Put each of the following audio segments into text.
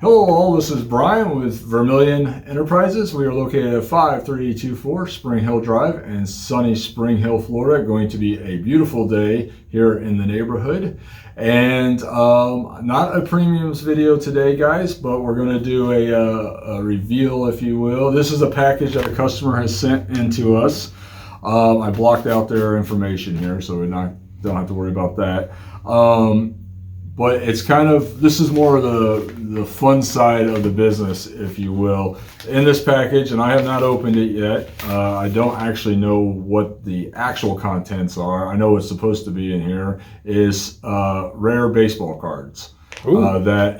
Hello all, this is Brian with Vermillion Enterprises. We are located at 5324 Spring Hill Drive in sunny Spring Hill, Florida. Going to be a beautiful day here in the neighborhood. And not a premiums video today, guys, but we're going to do a reveal, if you will. This is a package that a customer has sent in to us. I blocked out their information here, so we don't have to worry about that. But it's kind of, this is more of the fun side of the business, if you will, in this package, and I have not opened it yet. I don't actually know what the actual contents are. I know what's supposed to be in here is rare baseball cards. That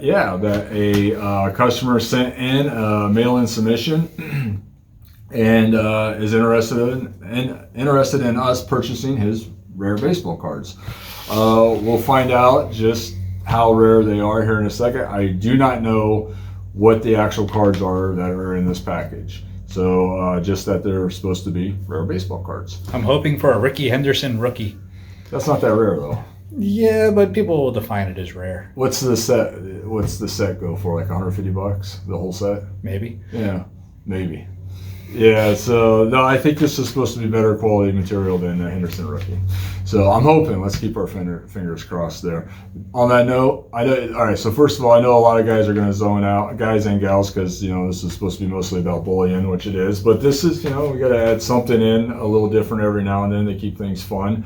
a customer sent in a mail-in submission and is interested in us purchasing his rare baseball cards. We'll find out just how rare they are here in a second. I do not know what the actual cards are that are in this package. So just that they're supposed to be rare baseball cards. I'm hoping for a Ricky Henderson rookie. That's not that rare though. Yeah, but people will define it as rare. What's the set go for? Like $150? The whole set? Maybe. Yeah, maybe. Yeah, so no, I think this is supposed to be better quality material than a Henderson rookie. So I'm hoping. Let's keep our fingers crossed there. On that note, all right. So first of all, I know a lot of guys are going to zone out, guys and gals, because this is supposed to be mostly about bullion, which it is. But this is, we got to add something in a little different every now and then to keep things fun.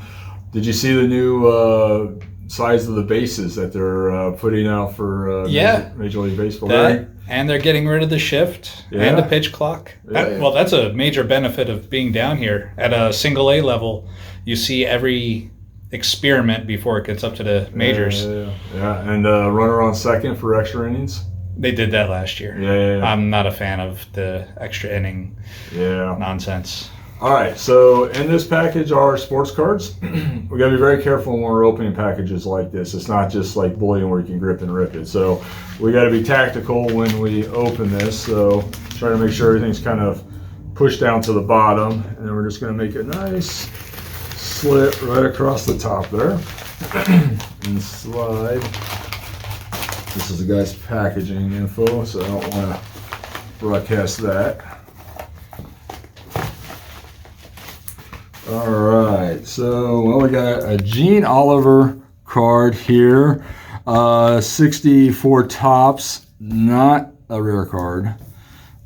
Did you see the new size of the bases that they're putting out for Major League Baseball? And they're getting rid of the shift and the pitch clock. Well, that's a major benefit of being down here. At a single A level, you see every experiment before it gets up to the majors. Yeah. And runner on second for extra innings. They did that last year. Yeah. I'm not a fan of the extra inning nonsense. All right, so in this package are sports cards. We gotta be very careful when we're opening packages like this. It's not just like bullion where you can grip and rip it. So we gotta be tactical when we open this. So try to make sure everything's kind of pushed down to the bottom. And then we're just gonna make a nice slit right across the top there. And slide. This is the guy's packaging info, so I don't wanna broadcast that. All right, so we got a Gene Oliver card here, 64 tops, not a rare card.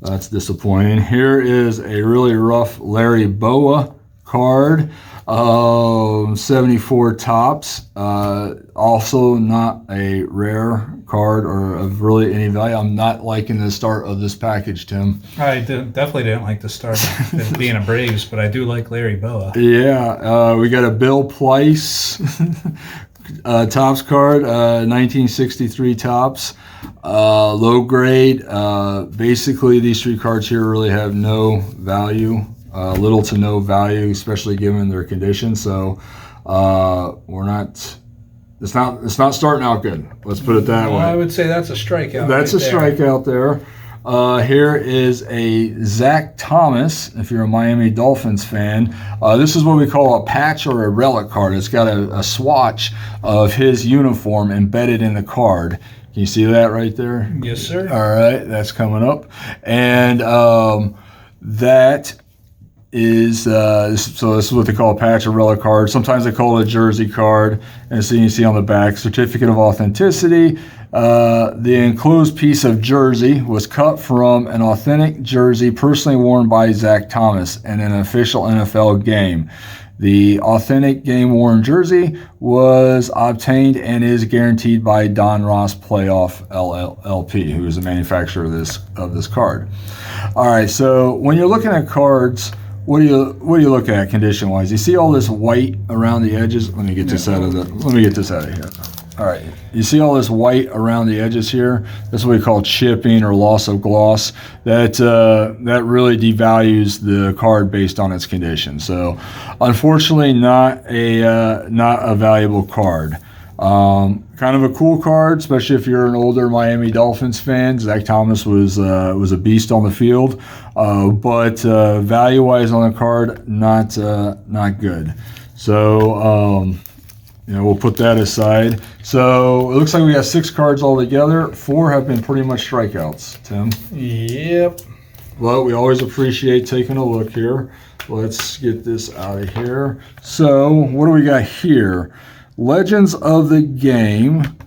That's disappointing. Here is a really rough Larry Boa card, 74 tops, also not a rare card or of really any value. I'm not liking the start of this package, Tim. I definitely didn't like the start of being a Braves, but I do like Larry Boa. Yeah, we got a Bill Plyce tops card, 1963 tops, low grade. Basically, these three cards here really have no value. Little to no value, especially given their condition. So we're not. It's not starting out good. Let's put it that way. I would say that's a strikeout. That's a strikeout there. Here is a Zach Thomas. If you're a Miami Dolphins fan, this is what we call a patch or a relic card. It's got a swatch of his uniform embedded in the card. Can you see that right there? Yes, sir. All right, that's coming up, and that is so this is what they call a patch or relic card. Sometimes they call it a jersey card, and so you see on the back, certificate of authenticity. The enclosed piece of jersey was cut from an authentic jersey personally worn by Zach Thomas in an official NFL game. The authentic game-worn jersey was obtained and is guaranteed by Don Ross Playoff LLP, who is the manufacturer of this card. All right, so when you're looking at cards, what do you look at condition-wise? You see all this white around the edges. Let me get this out of here. All right, you see all this white around the edges here. That's what we call chipping or loss of gloss. That really devalues the card based on its condition. So, unfortunately, not a valuable card. Kind of a cool card, especially if you're an older Miami Dolphins fan. Zach Thomas was a beast on the field, but value-wise on the card, not good. So we'll put that aside. So it looks like we got 6 cards altogether. 4 have been pretty much strikeouts, Tim. Yep. Well, we always appreciate taking a look here. Let's get this out of here. So what do we got here? Legends of the Game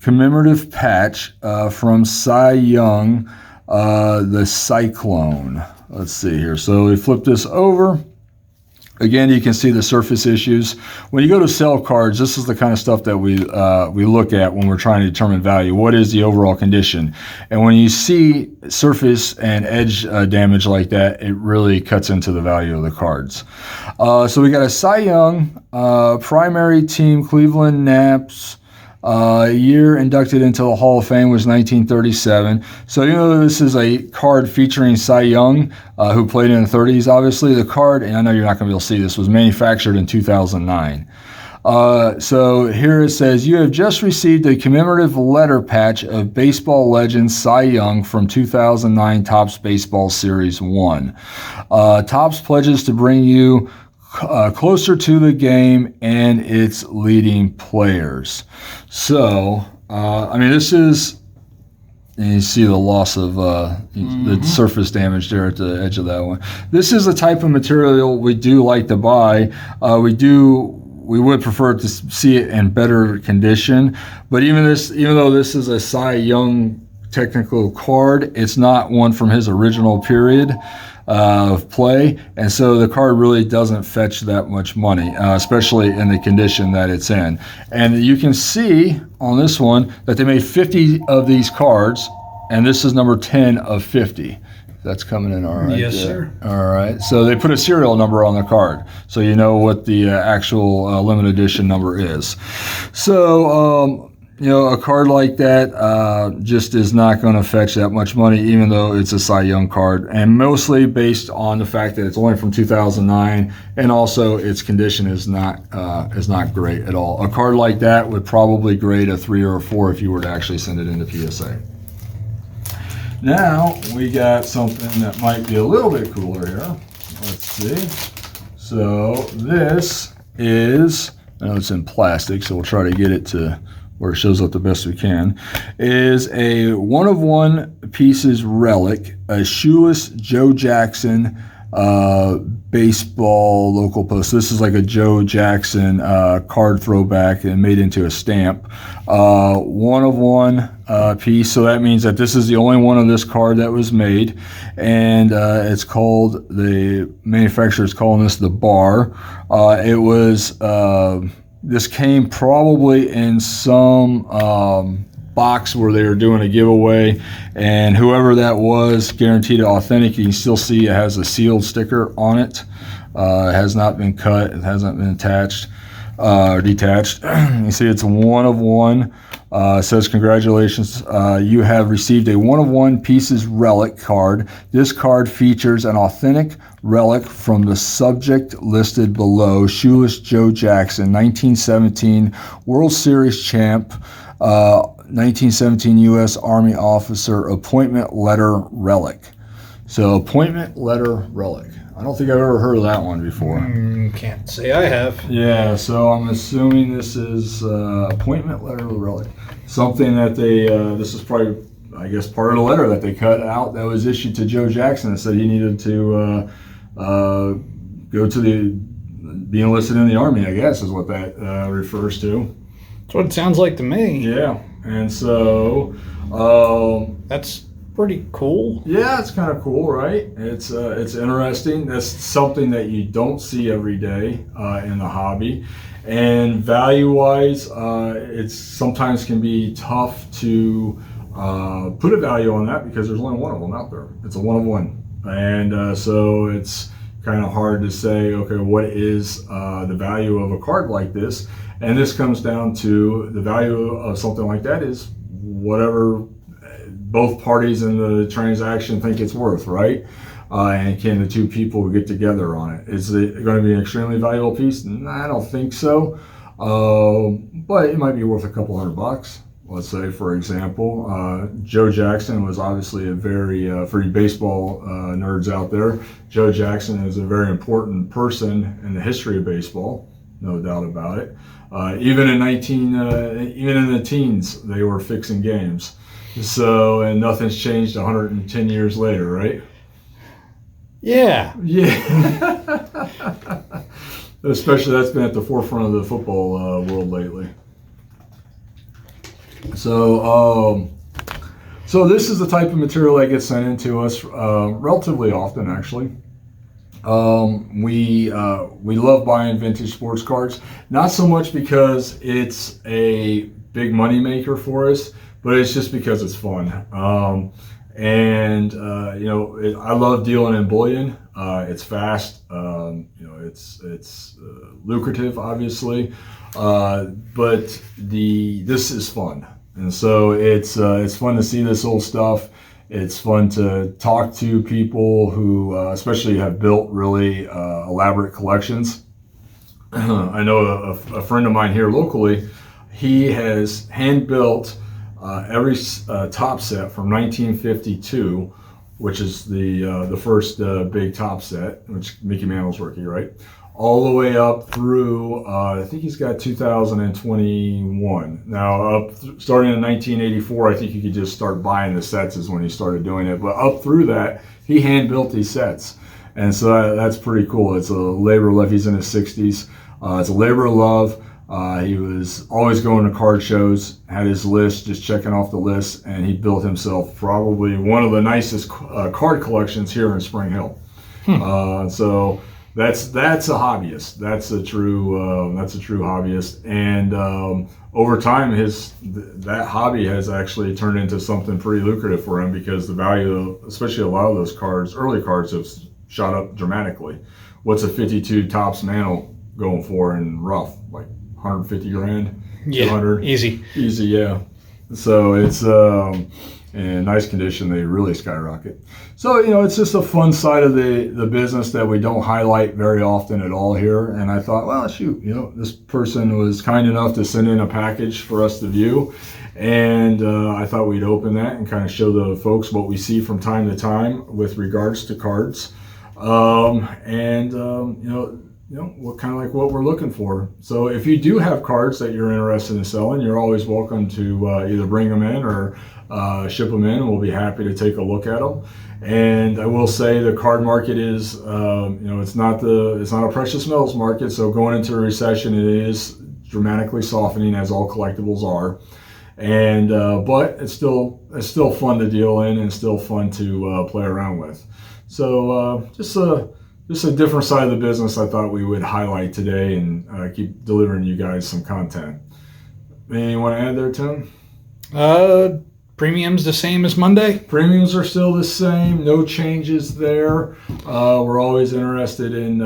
commemorative patch from Cy Young, the Cyclone. Let's see here. So we flip this over. Again, you can see the surface issues. When you go to sell cards, this is the kind of stuff that we look at when we're trying to determine value. What is the overall condition? And when you see surface and edge damage like that, it really cuts into the value of the cards. So we got a Cy Young, primary team, Cleveland Naps. Year inducted into the Hall of Fame was 1937. So this is a card featuring Cy Young, who played in the 30s, obviously. The card, and I know you're not going to be able to see this, was manufactured in 2009. So here it says, you have just received a commemorative letter patch of baseball legend Cy Young from 2009 Topps Baseball Series 1. Topps pledges to bring you closer to the game and its leading players. So, this is, and you see the loss of the surface damage there at the edge of that one. This is the type of material we do like to buy. We would prefer to see it in better condition, but even though this is a Cy Young technical card, it's not one from his original period of play, and so the card really doesn't fetch that much money, especially in the condition that it's in. And you can see on this one that they made 50 of these cards, and this is number 10 of 50. That's coming in all right. Yes, sir. All right. So they put a serial number on the card, so you know what the actual limited edition number is. So, a card like that just is not going to fetch that much money, even though it's a Cy Young card, and mostly based on the fact that it's only from 2009, and also its condition is not great at all. A card like that would probably grade a 3 or a 4 if you were to actually send it into PSA. Now we got something that might be a little bit cooler here. Let's see. So this is, I know it's in plastic, so we'll try to get it to where it shows up the best we can, is a 1-of-1 pieces relic, a shoeless Joe Jackson baseball local post. This is like a Joe Jackson card throwback and made into a stamp. 1-of-1 piece, so that means that this is the only one of this card that was made, and it's called, the manufacturer's calling this the Bar. It was this came probably in some box where they were doing a giveaway, and whoever that was guaranteed it authentic. You can still see it has a sealed sticker on it. It has not been cut. It hasn't been attached or detached. You see it's a 1-of-1. It says, congratulations, you have received a 1-of-1 pieces relic card. This card features an authentic relic from the subject listed below, shoeless Joe Jackson, 1917 World Series champ, 1917 U.S. Army officer, appointment letter relic. So appointment letter relic. I don't think I've ever heard of that one before. Can't say I have. Yeah, so I'm assuming this is appointment letter relic. Something that they, this is probably, I guess, part of the letter that they cut out that was issued to Joe Jackson that said he needed to go to be enlisted in the Army, I guess, is what that refers to. That's what it sounds like to me. Yeah, and so... that's pretty cool. Yeah, it's kind of cool, right? It's interesting. That's something that you don't see every day in the hobby. And value-wise, it's sometimes can be tough to put a value on that because there's only one of them out there. It's a 1-of-1. And so it's kind of hard to say, okay, what is the value of a card like this? And this comes down to the value of something like that is whatever both parties in the transaction think it's worth, right? And can the two people get together on it? Is it going to be an extremely valuable piece? I don't think so, but it might be worth a couple $100. Let's say, for example, Joe Jackson was obviously a very, for you baseball nerds out there, Joe Jackson is a very important person in the history of baseball. no doubt about it. Even in the teens, they were fixing games. So, and nothing's changed 110 years later, right? Yeah. Especially that's been at the forefront of the football world lately. So, so this is the type of material that gets sent into us relatively often, actually. We love buying vintage sports cards, not so much because it's a big money maker for us, but it's just because it's fun. I love dealing in bullion. It's fast. It's lucrative, obviously, but this is fun, and so it's fun to see this old stuff. It's fun to talk to people who, especially, have built really elaborate collections. I know a friend of mine here locally. He has hand built every top set from 1952, which is the first big top set, which Mickey Mantle's rookie, right? All the way up through, I think he's got 2021. Now, starting in 1984, I think you could just start buying the sets is when he started doing it. But up through that, he hand built these sets. And so that's pretty cool. It's a labor of love. He's in his 60s. It's a labor of love. He was always going to card shows, had his list, just checking off the list, and he built himself probably one of the nicest card collections here in Spring Hill. So that's a hobbyist. That's a true hobbyist. And over time, that hobby has actually turned into something pretty lucrative for him because the value of, especially a lot of those cards, early cards, have shot up dramatically. What's a 52 Topps Mantle going for in rough? Like 150 grand? Yeah, 200? Easy, yeah. So it's in nice condition, they really skyrocket. So, it's just a fun side of the business that we don't highlight very often at all here. And I thought, well, shoot, this person was kind enough to send in a package for us to view. And I thought we'd open that and kind of show the folks what we see from time to time with regards to cards. What we're looking for. So if you do have cards that you're interested in selling, you're always welcome to either bring them in or ship them in, and we'll be happy to take a look at them. And I will say the card market is, it's not a precious metals market. So going into a recession, it is dramatically softening, as all collectibles are. And but it's still fun to deal in and still fun to play around with. So just a different side of the business I thought we would highlight today and keep delivering you guys some content. Anything you want to add there, Tim? Premium's the same as Monday? Premiums are still the same. No changes there. We're always interested in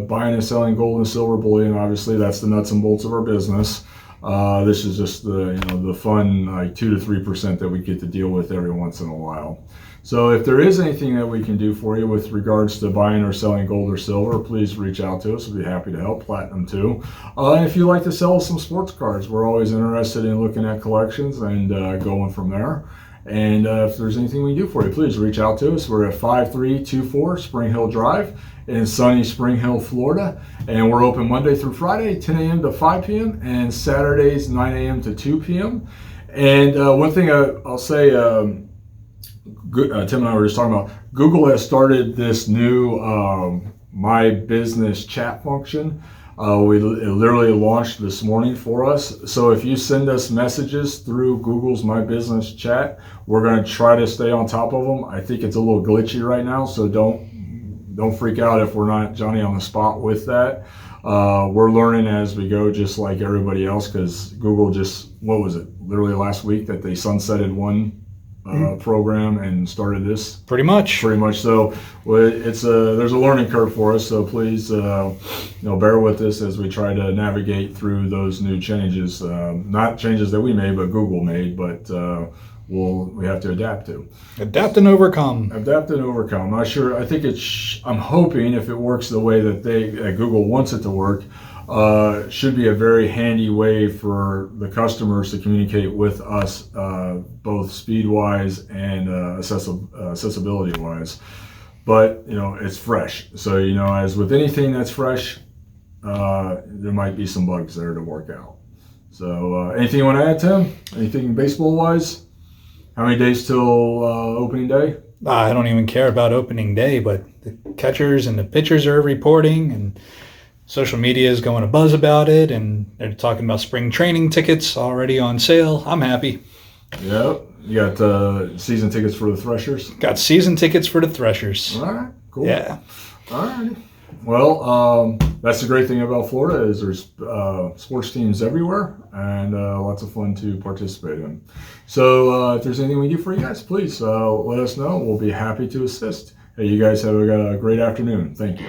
buying and selling gold and silver bullion. Obviously, that's the nuts and bolts of our business. This is just the fun 2 to 3% that we get to deal with every once in a while. So if there is anything that we can do for you with regards to buying or selling gold or silver, please reach out to us. We'll be happy to help. Platinum too. And if you like to sell some sports cards, we're always interested in looking at collections and going from there. And if there's anything we can do for you, please reach out to us. We're at 5324 Spring Hill Drive in sunny Spring Hill, Florida. And we're open Monday through Friday, 10 a.m. to 5 p.m. and Saturdays, 9 a.m. to 2 p.m. And one thing I'll say, Tim and I were just talking about, Google has started this new My Business chat function. It literally launched this morning for us. So if you send us messages through Google's My Business chat, we're going to try to stay on top of them. I think it's a little glitchy right now, so don't freak out if we're not Johnny on the spot with that. We're learning as we go, just like everybody else, because Google literally last week that they sunsetted one program and started this. Pretty much so. There's a learning curve for us, so please bear with us as we try to navigate through those new changes. Not changes that we made, but Google made, but we have to adapt to. Adapt and overcome. I'm not sure. I think I'm hoping if it works the way that Google wants it to work, should be a very handy way for the customers to communicate with us, both speed-wise and accessibility-wise. But it's fresh. So as with anything that's fresh, there might be some bugs there to work out. So anything you want to add, Tim? Anything baseball-wise? How many days till opening day? I don't even care about opening day, but the catchers and the pitchers are reporting, and social media is going to buzz about it, and they're talking about spring training tickets already on sale. I'm happy. Yep. You got season tickets for the Threshers? Got season tickets for the Threshers. All right, cool. Yeah. All right. Well, that's the great thing about Florida is there's sports teams everywhere and lots of fun to participate in. So if there's anything we can do for you guys, please let us know. We'll be happy to assist. Hey, you guys have a great afternoon. Thank you.